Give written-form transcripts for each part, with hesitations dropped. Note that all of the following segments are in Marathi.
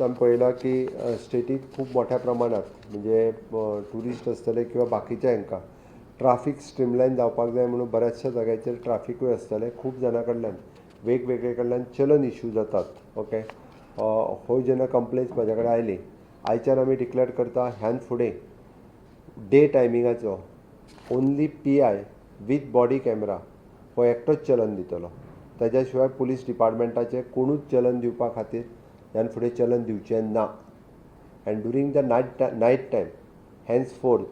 आम्ही पळयलां की स्टेटीत खूब मोठ्या प्रमाणात म्हणजे ट्युरिस्ट आसतले किंवा बाकीच्या हांकां ट्राफीक स्ट्रीमलायन जावपाक जाय म्हणून बऱ्याचशा जाग्याचेर ट्राफिकूय आसतलें. खूब जाणां कडल्यान वेगवेगळे कडल्यान चलन इश्यू जातात. ओके, हो जेन्ना कंप्लेन्स म्हाज्या कडेन आयली, आयच्यान आमी डिक्लेअर करता ह्यान फुडें डे टायमिंगाचो only PI with body camera हो एकटोच चलन दितलो. ताज्या शिवाय पुलीस डिपार्टमेंटाचे कोणूच चलन दिवपा खातीर ह्यान फुडें चलन दिवचें ना. And during the night time henceforth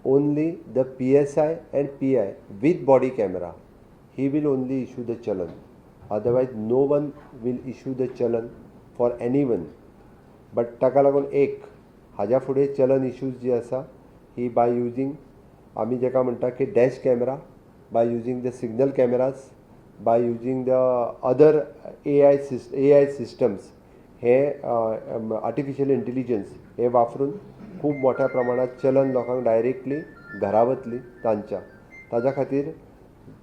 only the PSI and PI with body camera he will only issue the challan. Otherwise no one will issue the challan for anyone. But ताका लागून एक हाज्या फुडें चलन इश्यूज जी आसा ही बाय युजींग आमी जेका म्हणटा की dash camera, by using the signal cameras, by using the other AI systems हे आर्टिफिशियल इंटेलिजन्स हे वापरून खूब मोठ्या प्रमाणात चलन लोकांक डायरेक्टली घरा वतली ताज्या खातीर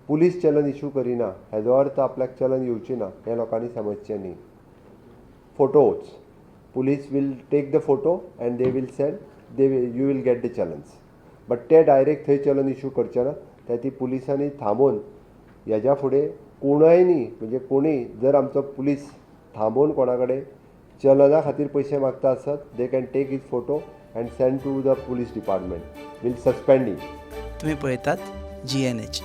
पुलीस चलन इश्यू करिना हेजो अर्थ आपल्याक चलन येवची ना हें लोकांनी समजचें न्ही. Photos police will take the photo and they will send you will get the challans. But ते डायरेक्ट थंय चलन इश्यू करचे ना. ते ती पुलिसांनी थांबोवन हेज्या फुडें कोणय न्ही म्हणजे कोणीय जर आमचो पुलीस थांबोवन कोणा कडेन चलना खातीर पयशे मागता आसत they can take his photo and send to the police department. Will suspend him. तुम्ही पळयतात GNH.